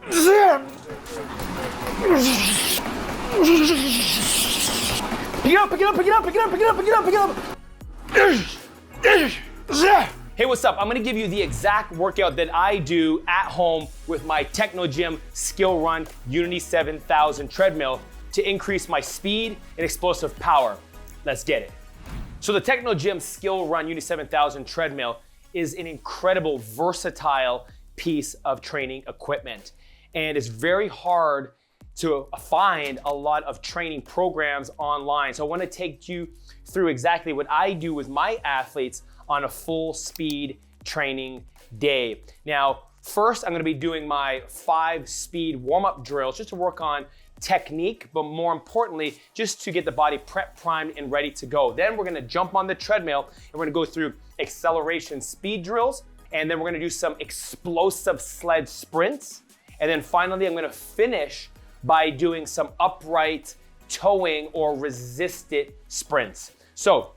Hey, what's up? I'm gonna give you the exact workout that I do at home with my TechnoGym SkillRun Unity 7000 treadmill to increase my speed and explosive power. Let's get it. So the TechnoGym SkillRun Unity 7000 treadmill is an incredible, versatile piece of training equipment. And it's very hard to find a lot of training programs online. So I wanna take you through exactly what I do with my athletes on a full speed training day. Now, first I'm gonna be doing my 5 speed warm-up drills just to work on technique, but more importantly, just to get the body prep, primed, and ready to go. Then we're gonna jump on the treadmill and we're gonna go through acceleration speed drills, and then we're gonna do some explosive sled sprints. And then finally, I'm gonna finish by doing some upright towing or resisted sprints. So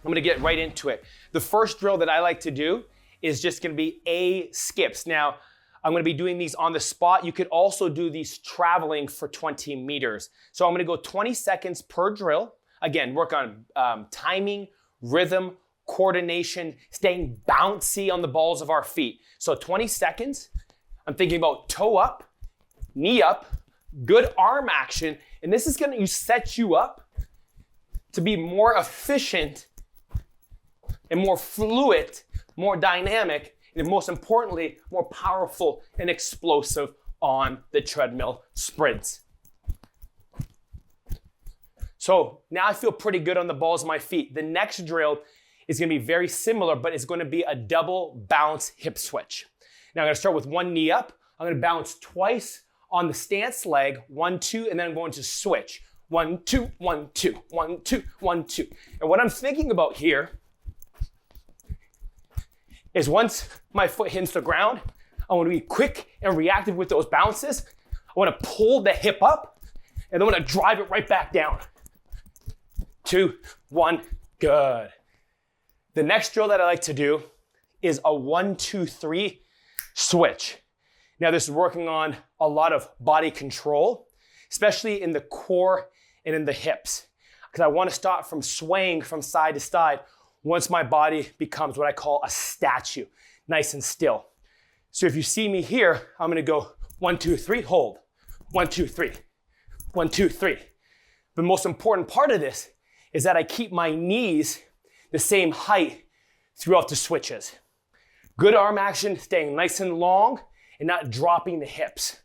I'm gonna get right into it. The first drill that I like to do is just gonna be A skips. Now, I'm gonna be doing these on the spot. You could also do these traveling for 20 meters. So I'm gonna go 20 seconds per drill. Again, work on timing, rhythm, coordination, staying bouncy on the balls of our feet. So 20 seconds, I'm thinking about toe up, knee up, good arm action, and this is gonna set you up to be more efficient and more fluid, more dynamic, and most importantly, more powerful and explosive on the treadmill sprints. So now I feel pretty good on the balls of my feet. The next drill is gonna be very similar, but it's gonna be a double bounce hip switch. Now I'm gonna start with one knee up. I'm gonna bounce twice on the stance leg, 1, 2, and then I'm going to switch. 1, 2, 1, 2, 1, 2, 1, 2. And what I'm thinking about here is once my foot hits the ground, I want to be quick and reactive with those bounces. I want to pull the hip up and then I want to drive it right back down. 2, 1, good. The next drill that I like to do is a 1, 2, 3 switch. Now this is working on a lot of body control, especially in the core and in the hips, because I want to start from swaying from side to side once my body becomes what I call a statue, nice and still. So if you see me here, I'm gonna go 1, 2, 3, hold. 1, 2, 3, 1, 2, 3. The most important part of this is that I keep my knees the same height throughout the switches. Good arm action, staying nice and long and not dropping the hips.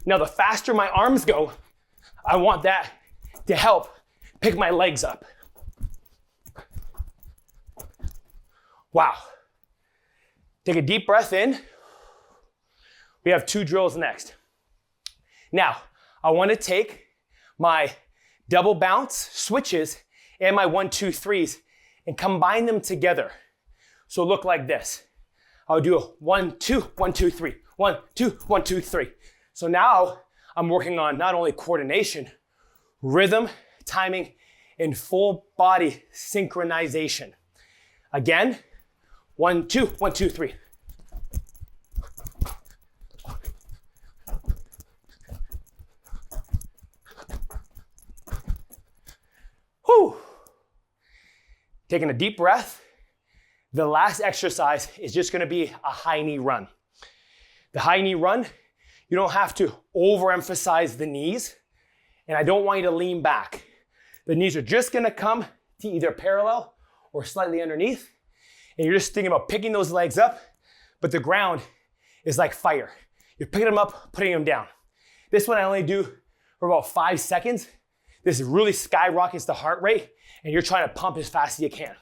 Now the faster my arms go, I want that to help pick my legs up. Wow. Take a deep breath in. We have 2 drills next. Now, I want to take my double bounce switches and my 1, 2, 3s and combine them together. So look like this. I'll do a 1, 2, 1, 2, 3, 1, 2, 1, 2, 3. So now I'm working on not only coordination, rhythm, timing, and full body synchronization. Again, 1, 2, 1, 2, 3. Whew. Taking a deep breath. The last exercise is just gonna be a high knee run. The high knee run, you don't have to overemphasize the knees, and I don't want you to lean back. The knees are just gonna come to either parallel or slightly underneath, and you're just thinking about picking those legs up, but the ground is like fire. You're picking them up, putting them down. This one I only do for about 5 seconds. This really skyrockets the heart rate, and you're trying to pump as fast as you can.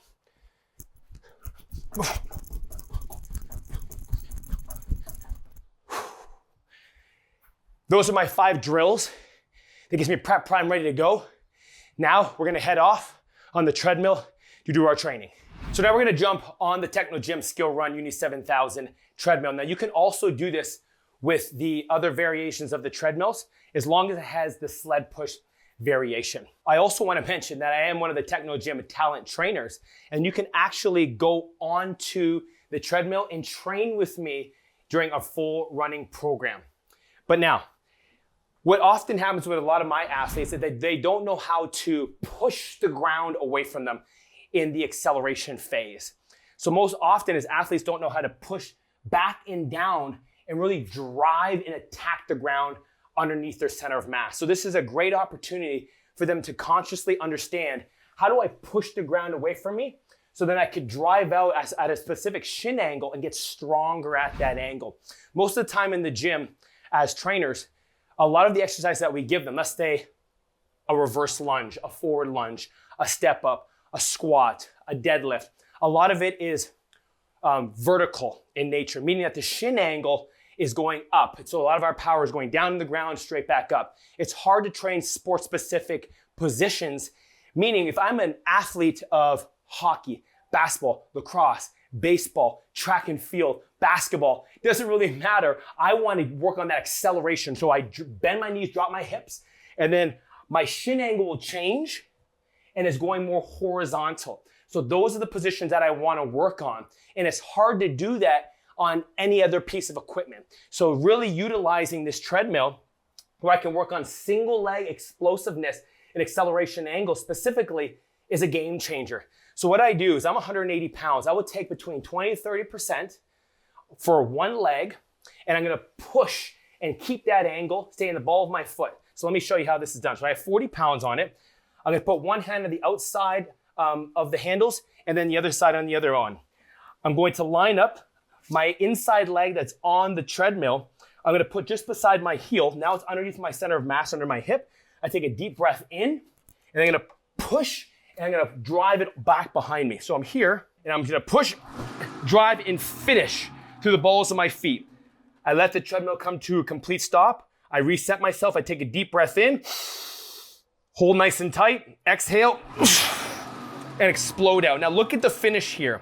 Those are my 5 drills. That gets me prep, prime, ready to go. Now we're gonna head off on the treadmill to do our training. So now we're gonna jump on the TechnoGym SkillRun Unity 7000 treadmill. Now you can also do this with the other variations of the treadmills as long as it has the sled push variation. I also want to mention that I am one of the TechnoGym talent trainers, and you can actually go onto the treadmill and train with me during a full running program. But now, what often happens with a lot of my athletes is that they don't know how to push the ground away from them in the acceleration phase. So most often is athletes don't know how to push back and down and really drive and attack the ground underneath their center of mass. So this is a great opportunity for them to consciously understand, how do I push the ground away from me so then I could drive out at a specific shin angle and get stronger at that angle. Most of the time in the gym as trainers, a lot of the exercises that we give them, let's say a reverse lunge, a forward lunge, a step up, a squat, a deadlift, a lot of it is vertical in nature, meaning that the shin angle is going up. So a lot of our power is going down to the ground, straight back up. It's hard to train sport-specific positions, meaning if I'm an athlete of hockey, basketball, lacrosse, baseball, track and field, basketball, it doesn't really matter. I want to work on that acceleration. So I bend my knees, drop my hips, and then my shin angle will change and it's going more horizontal. So those are the positions that I want to work on. And it's hard to do that on any other piece of equipment. So really utilizing this treadmill where I can work on single leg explosiveness and acceleration angle specifically is a game changer. So what I do is I'm 180 pounds. I would take between 20 to 30% for one leg, and I'm gonna push and keep that angle, stay in the ball of my foot. So let me show you how this is done. So I have 40 pounds on it. I'm gonna put one hand on the outside of the handles and then the other side on the other on. I'm going to line up my inside leg that's on the treadmill. I'm gonna put just beside my heel. Now it's underneath my center of mass under my hip. I take a deep breath in, and I'm gonna push, and I'm gonna drive it back behind me. So I'm here, and I'm gonna push, drive, and finish through the balls of my feet. I let the treadmill come to a complete stop. I reset myself. I take a deep breath in, hold nice and tight, exhale, and explode out. Now look at the finish here.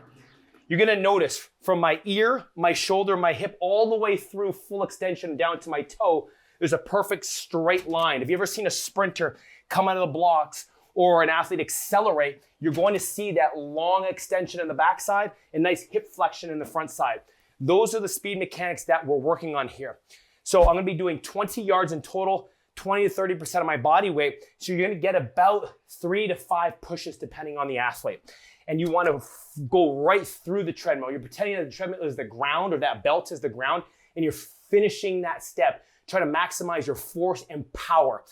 You're gonna notice from my ear, my shoulder, my hip, all the way through full extension down to my toe, there's a perfect straight line. Have you ever seen a sprinter come out of the blocks or an athlete accelerate? You're going to see that long extension in the backside and nice hip flexion in the front side. Those are the speed mechanics that we're working on here. So I'm gonna be doing 20 yards in total, 20 to 30% of my body weight. So you're gonna get about 3 to 5 pushes depending on the athlete. And you wanna go right through the treadmill. You're pretending that the treadmill is the ground or that belt is the ground, and you're finishing that step. Try to maximize your force and power.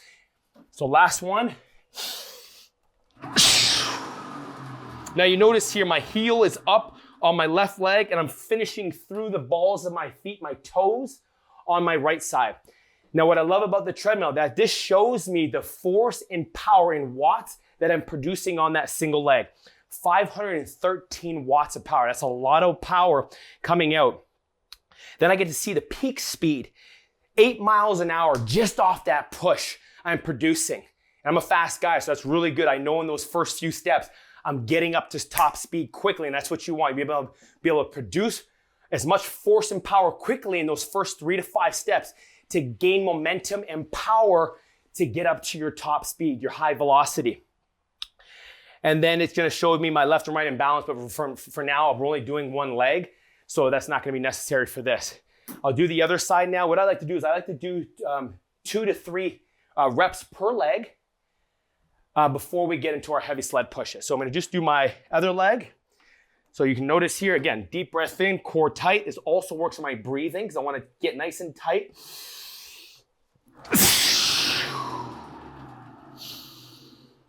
So last one. Now you notice here my heel is up on my left leg and I'm finishing through the balls of my feet, my toes on my right side. Now what I love about the treadmill, that this shows me the force and power in watts that I'm producing on that single leg. 513 watts of power. That's a lot of power coming out. Then I get to see the peak speed, 8 miles an hour just off that push I'm producing. And I'm a fast guy, so that's really good. I know in those first few steps, I'm getting up to top speed quickly, and that's what you want. You be able to produce as much force and power quickly in those first 3 to 5 steps to gain momentum and power to get up to your top speed, your high velocity. And then it's gonna show me my left and right imbalance, but for now, I'm only doing one leg, so that's not gonna be necessary for this. I'll do the other side now. What I like to do is I like to do 2 to 3 reps per leg before we get into our heavy sled pushes. So I'm gonna just do my other leg. So you can notice here, again, deep breath in, core tight. This also works on my breathing because I wanna get nice and tight.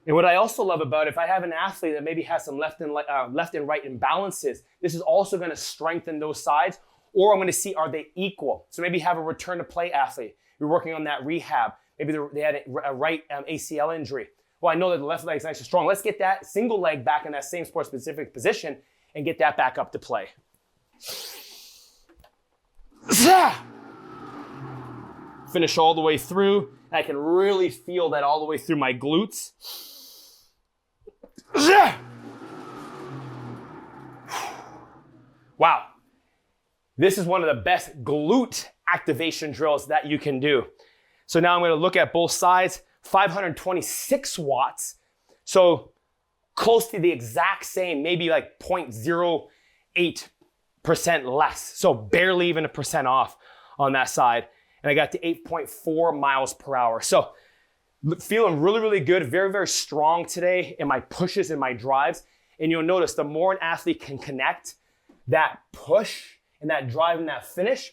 And what I also love about it, if I have an athlete that maybe has some left and right imbalances, this is also gonna strengthen those sides, or I'm gonna see, are they equal? So maybe have a return to play athlete. You're working on that rehab. Maybe they had a right ACL injury. Well, I know that the left leg is nice and strong. Let's get that single leg back in that same sport-specific position and get that back up to play. Finish all the way through. And I can really feel that all the way through my glutes. Wow. This is one of the best glute activation drills that you can do. So now I'm gonna look at both sides, 526 watts. So close to the exact same, maybe like 0.08 less. So barely even a percent off on that side. And I got to 8.4 miles per hour. So feeling really, really good. Very, very strong today in my pushes and my drives. And you'll notice the more an athlete can connect that push and that drive and that finish,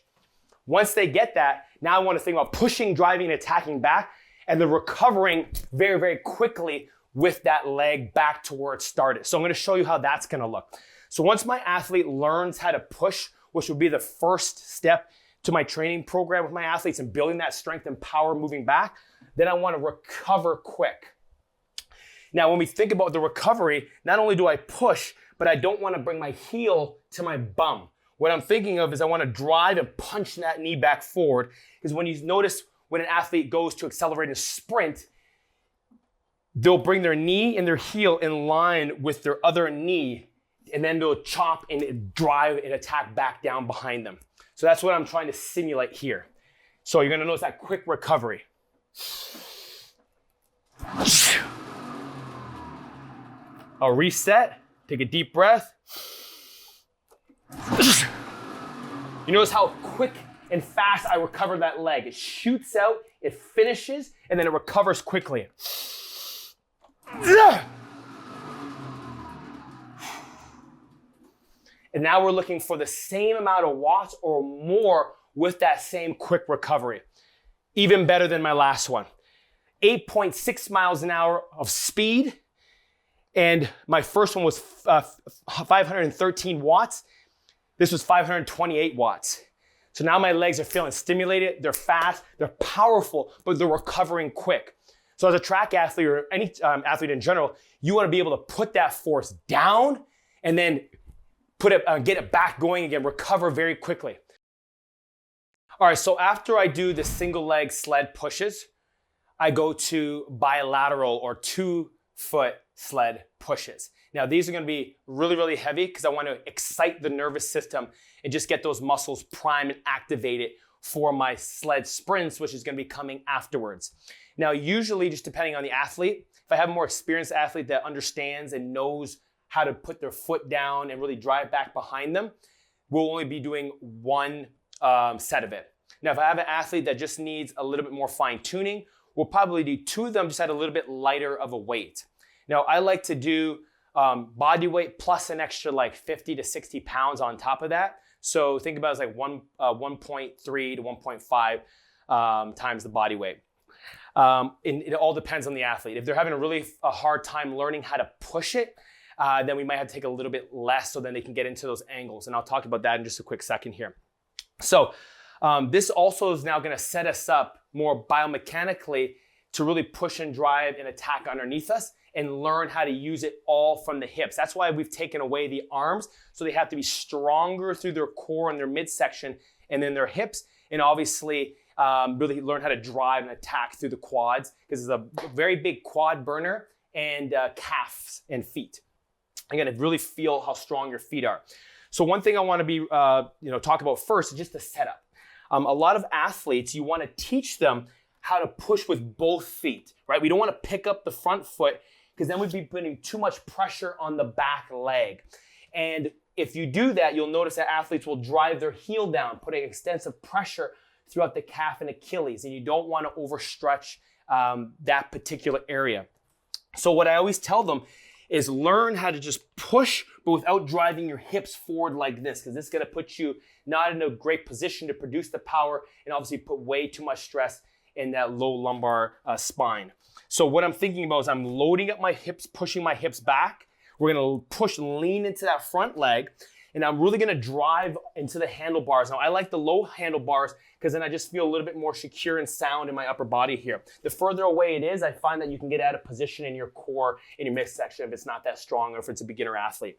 once they get that, now I want to think about pushing, driving, and attacking back, and then recovering very, very quickly with that leg back to where it started. So I'm going to show you how that's going to look. So once my athlete learns how to push, which would be the first step to my training program with my athletes and building that strength and power moving back, then I want to recover quick. Now, when we think about the recovery, not only do I push, but I don't want to bring my heel to my bum. What I'm thinking of is I want to drive and punch that knee back forward, because when you notice when an athlete goes to accelerate and sprint, they'll bring their knee and their heel in line with their other knee, and then they'll chop and drive and attack back down behind them. So that's what I'm trying to simulate here. So you're going to notice that quick recovery. I'll reset, take a deep breath. You notice how quick and fast I recover that leg. It shoots out, it finishes, and then it recovers quickly. And now we're looking for the same amount of watts or more with that same quick recovery. Even better than my last one. 8.6 miles an hour of speed. And my first one was 513 watts. This was 528 watts. So now my legs are feeling stimulated, they're fast, they're powerful, but they're recovering quick. So as a track athlete or any athlete in general, you want to be able to put that force down and then get it back going again, recover very quickly. All right, so after I do the single leg sled pushes, I go to bilateral or 2-foot sled pushes. Now these are going to be really, really heavy because I want to excite the nervous system and just get those muscles primed and activated for my sled sprints, which is going to be coming afterwards. Now, usually just depending on the athlete, if I have a more experienced athlete that understands and knows how to put their foot down and really drive back behind them, we'll only be doing one set of it. Now, if I have an athlete that just needs a little bit more fine tuning, we'll probably do 2 of them just at a little bit lighter of a weight. Now, I like to do body weight plus an extra like 50 to 60 pounds on top of that. So think about it as like 1.3 to 1.5 times the body weight. And it all depends on the athlete. If they're having a hard time learning how to push it, then we might have to take a little bit less so then they can get into those angles. And I'll talk about that in just a quick second here. So this also is now going to set us up more biomechanically to really push and drive and attack underneath us and learn how to use it all from the hips. That's why we've taken away the arms, so they have to be stronger through their core and their midsection and then their hips, and obviously really learn how to drive and attack through the quads, because it's a very big quad burner, and calves and feet. Again, to really feel how strong your feet are. So one thing I want to be talk about first is just the setup. A lot of athletes, you want to teach them how to push with both feet, right? We don't want to pick up the front foot, because then we'd be putting too much pressure on the back leg. And if you do that, you'll notice that athletes will drive their heel down, putting extensive pressure throughout the calf and Achilles, and you don't want to overstretch that particular area. So what I always tell them is learn how to just push, but without driving your hips forward like this, because this is going to put you not in a great position to produce the power and obviously put way too much stress in that low lumbar spine. So what I'm thinking about is I'm loading up my hips, pushing my hips back. We're going to push and lean into that front leg, and I'm really going to drive into the handlebars. Now, I like the low handlebars because then I just feel a little bit more secure and sound in my upper body here. The further away it is, I find that you can get out of position in your core, in your midsection, if it's not that strong or if it's a beginner athlete.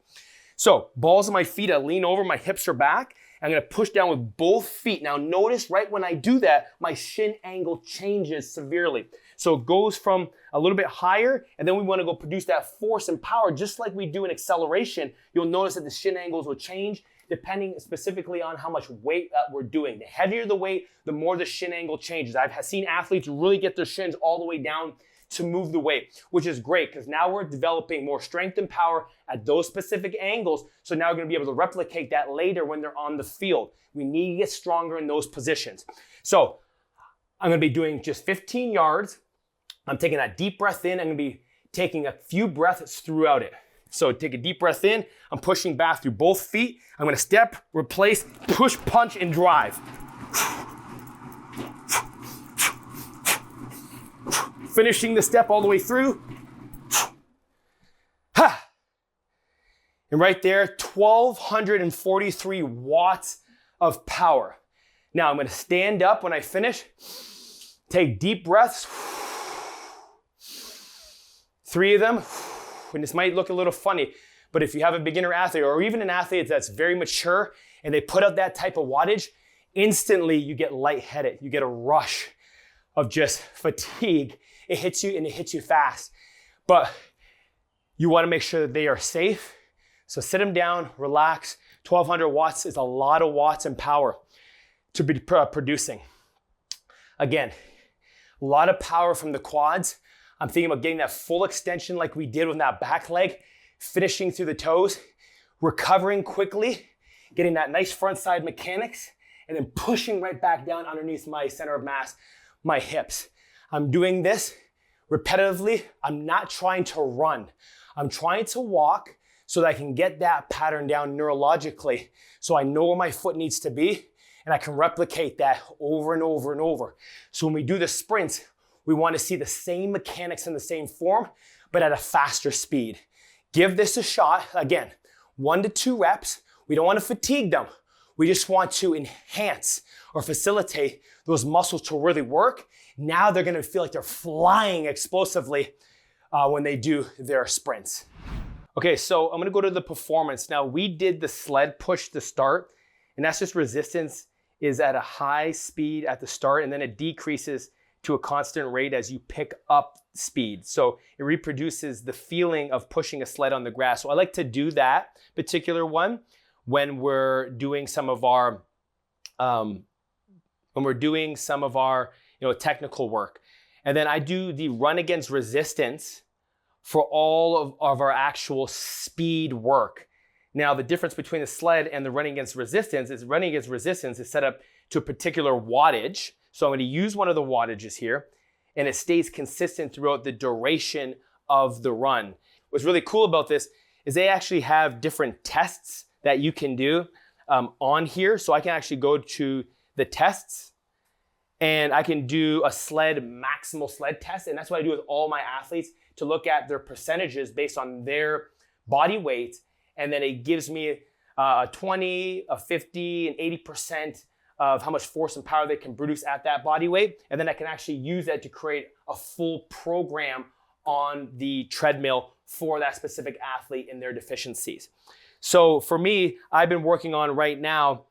So balls of my feet, I lean over, my hips are back. I'm going to push down with both feet. Now notice right when I do that, my shin angle changes severely. So it goes from a little bit higher, and then we want to go produce that force and power just like we do in acceleration. You'll notice that the shin angles will change depending specifically on how much weight that we're doing. The heavier the weight, the more the shin angle changes. I've seen athletes really get their shins all the way down to move the weight, which is great because now we're developing more strength and power at those specific angles. So now we're going to be able to replicate that later when they're on the field. We need to get stronger in those positions. So I'm going to be doing just 15 yards. I'm taking that deep breath in. I'm going to be taking a few breaths throughout it. So take a deep breath in. I'm pushing back through both feet. I'm going to step, replace, push, punch, and drive. Finishing the step all the way through. And right there, 1,243 watts of power. Now I'm going to stand up when I finish. Take deep breaths. 3 of them. And this might look a little funny, but if you have a beginner athlete or even an athlete that's very mature and they put out that type of wattage, instantly you get lightheaded. You get a rush of just fatigue. It hits you and it hits you fast. But you want to make sure that they are safe. So sit them down, relax. 1,200 watts is a lot of watts and power to be producing. Again, a lot of power from the quads. I'm thinking about getting that full extension like we did with that back leg, finishing through the toes, recovering quickly, getting that nice front side mechanics, and then pushing right back down underneath my center of mass, my hips. I'm doing this repetitively. I'm not trying to run. I'm trying to walk so that I can get that pattern down neurologically so I know where my foot needs to be and I can replicate that over and over and over. So when we do the sprints, we want to see the same mechanics in the same form, but at a faster speed. Give this a shot. Again, 1 to 2 reps. We don't want to fatigue them. We just want to enhance or facilitate those muscles to really work. Now they're going to feel like they're flying explosively when they do their sprints. Okay, so I'm going to go to the performance. Now we did the sled push to start, and that's just resistance is at a high speed at the start, and then it decreases to a constant rate as you pick up speed. So it reproduces the feeling of pushing a sled on the grass. So I like to do that particular one when we're doing some of our technical work. And then I do the run against resistance for all of our actual speed work. Now the difference between the sled and the running against resistance is set up to a particular wattage. So I'm going to use one of the wattages here, and it stays consistent throughout the duration of the run. What's really cool about this is they actually have different tests that you can do on here. So I can actually go to the tests, and I can do a maximal sled test, and that's what I do with all my athletes to look at their percentages based on their body weight, and then it gives me a 20, a 50, and 80% of how much force and power they can produce at that body weight. And then I can actually use that to create a full program on the treadmill for that specific athlete and their deficiencies. So for me, I've been working on right now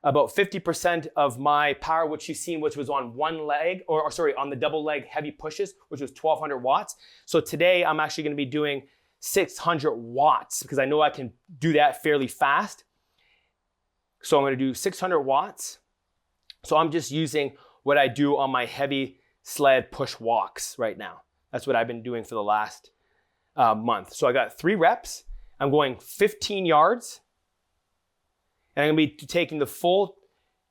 about 50% of my power, which you've seen, which was on one leg, on the double leg heavy pushes, which was 1,200 watts. So today I'm actually gonna be doing 600 watts because I know I can do that fairly fast. So I'm gonna do 600 watts. So I'm just using what I do on my heavy sled push walks right now. That's what I've been doing for the last month. So I got 3 reps. I'm going 15 yards. And I'm gonna be taking the full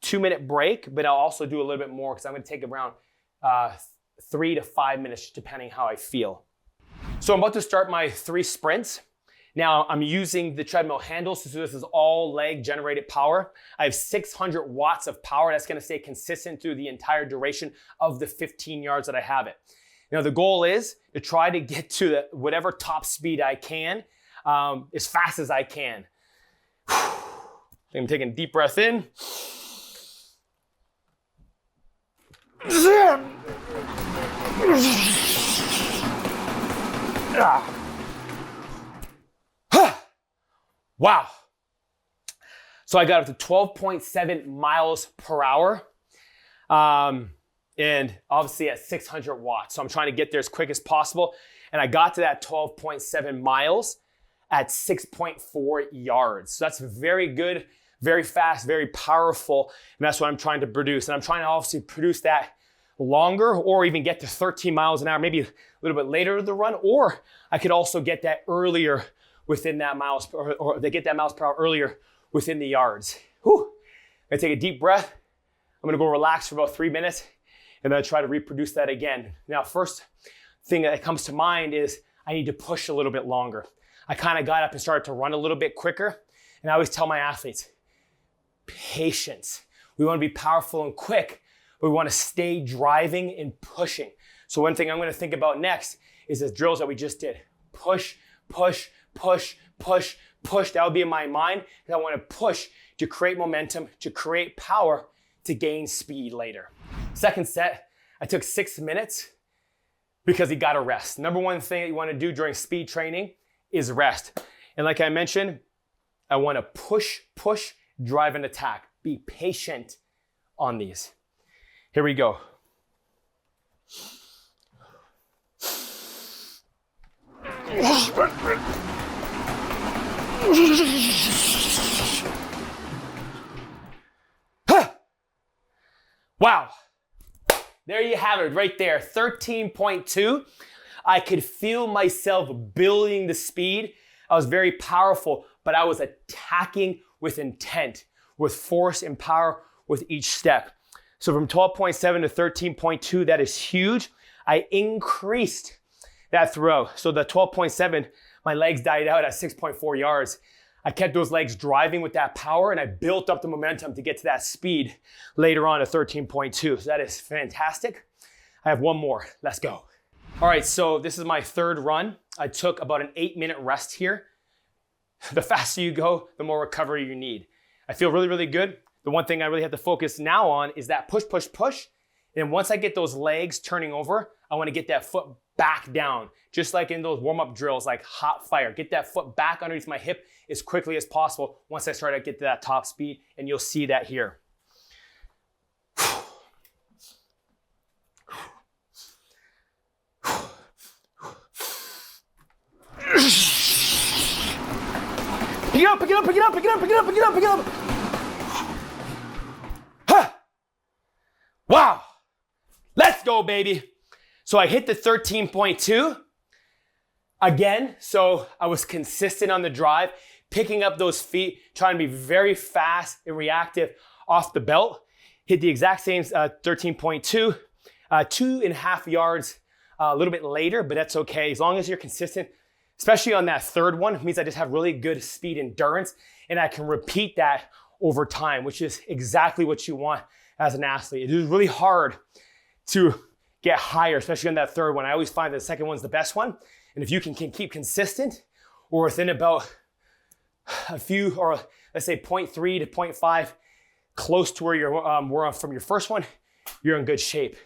2-minute break, but I'll also do a little bit more because I'm gonna take around 3 to 5 minutes depending how I feel. So I'm about to start my 3 sprints. Now I'm using the treadmill handles, so this is all leg generated power. I have 600 watts of power that's gonna stay consistent through the entire duration of the 15 yards that I have it. Now the goal is to try to get to whatever top speed I can, as fast as I can. I'm taking a deep breath in. Wow. So I got up to 12.7 miles per hour. And obviously at 600 watts. So I'm trying to get there as quick as possible. And I got to that 12.7 miles at 6.4 yards. So that's very good, very fast, very powerful. And that's what I'm trying to produce. And I'm trying to obviously produce that longer or even get to 13 miles an hour, maybe a little bit later in the run, or I could also get that earlier within that miles, or they get that miles per hour earlier within the yards. Whew. I'm gonna take a deep breath. I'm gonna go relax for about 3 minutes and then try to reproduce that again. Now, first thing that comes to mind is I need to push a little bit longer. I kind of got up and started to run a little bit quicker. And I always tell my athletes, patience. We want to be powerful and quick, but we want to stay driving and pushing. So one thing I'm going to think about next is the drills that we just did. Push, push, push, push, push. That would be in my mind. I want to push to create momentum, to create power, to gain speed later. Second set, I took 6 minutes because you gotta rest. Number one thing that you wanna do during speed training is rest. And like I mentioned, I wanna push, push, drive and attack. Be patient on these. Here we go. Wow. There you have it right there, 13.2. I could feel myself building the speed. I was very powerful, but I was attacking with intent, with force and power with each step. So from 12.7 to 13.2, that is huge. I increased that throughout. So the 12.7, my legs died out at 6.4 yards. I kept those legs driving with that power and I built up the momentum to get to that speed later on at 13.2. So that is fantastic. I have one more, let's go. All right, so this is my third run. I took about an 8-minute rest here. The faster you go, the more recovery you need. I feel really, really good. The one thing I really have to focus now on is that push, push, push. And once I get those legs turning over, I wanna get that foot back down, just like in those warm-up drills, like hot fire. Get that foot back underneath my hip as quickly as possible once I start to get to that top speed, and you'll see that here. Pick it up, pick it up, pick it up, pick it up, pick it up, pick it up, pick it up. Huh. Wow. Let's go, baby. So I hit the 13.2 again. So I was consistent on the drive, picking up those feet, trying to be very fast and reactive off the belt. Hit the exact same 13.2, 2.5 yards a little bit later, but that's okay. As long as you're consistent, especially on that third one, it means I just have really good speed endurance and I can repeat that over time, which is exactly what you want as an athlete. It is really hard to get higher, especially on that third one. I always find the second one's the best one. And if you can keep consistent or within about a few, or let's say 0.3 to 0.5, close to where you were from your first one, you're in good shape.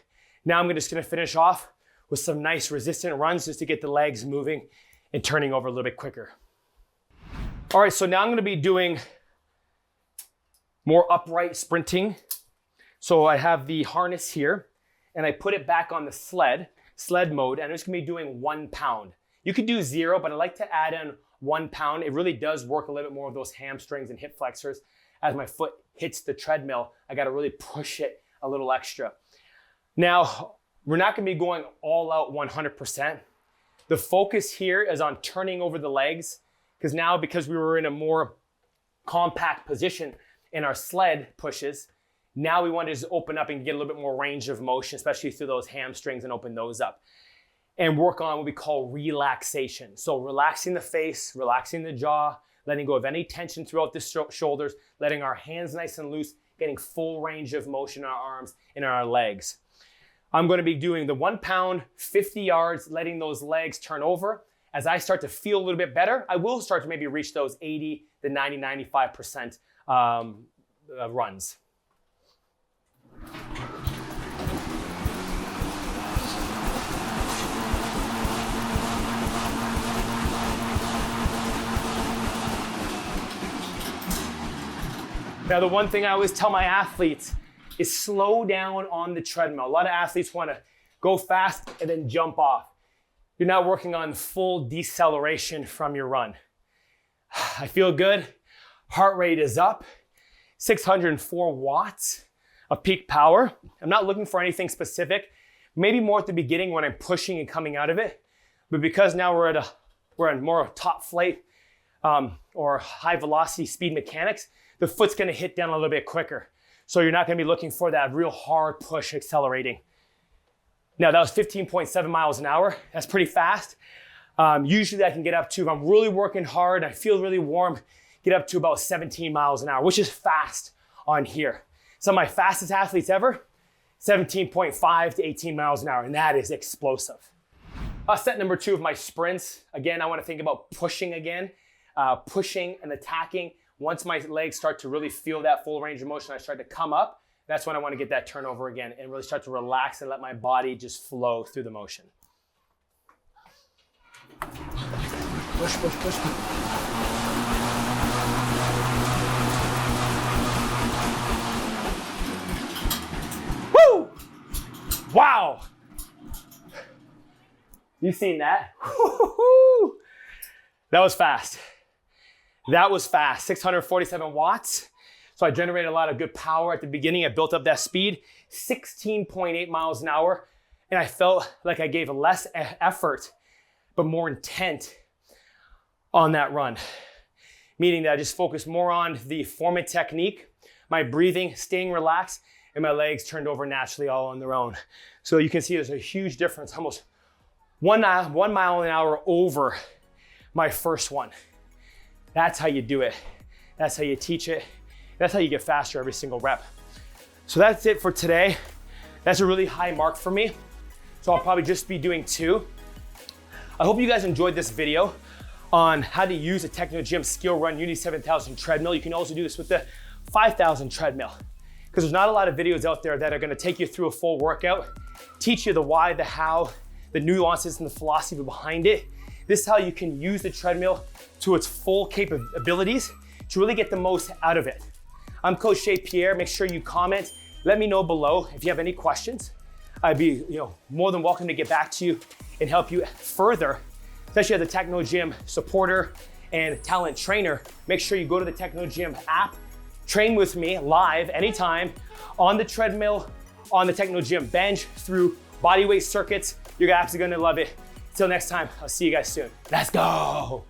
Now I'm just gonna finish off with some nice resistant runs just to get the legs moving and turning over a little bit quicker. All right, so now I'm gonna be doing more upright sprinting. So I have the harness here and I put it back on the sled mode, and I'm just gonna be doing 1 pound. You could do 0, but I like to add in 1 pound. It really does work a little bit more of those hamstrings and hip flexors. As my foot hits the treadmill, I gotta really push it a little extra. Now, we're not gonna be going all out 100%. The focus here is on turning over the legs, because we were in a more compact position in our sled pushes, now we want to just open up and get a little bit more range of motion, especially through those hamstrings, and open those up. And work on what we call relaxation. So relaxing the face, relaxing the jaw, letting go of any tension throughout the shoulders, letting our hands nice and loose, getting full range of motion in our arms and in our legs. I'm going to be doing the 1 pound, 50 yards, letting those legs turn over. As I start to feel a little bit better, I will start to maybe reach those 80 to 90, 95% runs. Now, the one thing I always tell my athletes is slow down on the treadmill. A lot of athletes want to go fast and then jump off. You're not working on full deceleration from your run. I feel good. Heart rate is up. 604 watts of peak power. I'm not looking for anything specific, maybe more at the beginning when I'm pushing and coming out of it. But because now we're in more top flight or high velocity speed mechanics, the foot's gonna hit down a little bit quicker. So you're not gonna be looking for that real hard push accelerating. Now that was 15.7 miles an hour. That's pretty fast. Usually I can get up to, if I'm really working hard, I feel really warm, get up to about 17 miles an hour, which is fast on here. Some of my fastest athletes ever, 17.5 to 18 miles an hour, and that is explosive. Set number 2 of my sprints. Again, I wanna think about pushing again, pushing and attacking. Once my legs start to really feel that full range of motion, I start to come up, that's when I wanna get that turnover again and really start to relax and let my body just flow through the motion. Push, push, push. Woo! Wow! You seen that? That was fast. That was fast, 647 watts. So I generated a lot of good power at the beginning. I built up that speed, 16.8 miles an hour. And I felt like I gave less effort, but more intent on that run. Meaning that I just focused more on the form and technique, my breathing, staying relaxed, and my legs turned over naturally all on their own. So you can see there's a huge difference, almost 1 mile an hour over my first one. That's how you do it. That's how you teach it. That's how you get faster every single rep. So that's it for today. That's a really high mark for me. So I'll probably just be doing 2. I hope you guys enjoyed this video on how to use a TechnoGym SkillRun Unity 7000 treadmill. You can also do this with the 5000 treadmill, because there's not a lot of videos out there that are gonna take you through a full workout, teach you the why, the how, the nuances and the philosophy behind it. This is how you can use the treadmill to its full capabilities to really get the most out of it. I'm Coach Shea Pierre. Make sure you comment. Let me know below if you have any questions. I'd be more than welcome to get back to you and help you further, especially as a TechnoGym supporter and talent trainer. Make sure you go to the TechnoGym app, train with me live anytime on the treadmill, on the TechnoGym bench, through bodyweight circuits. You're absolutely gonna love it. Till next time, I'll see you guys soon. Let's go.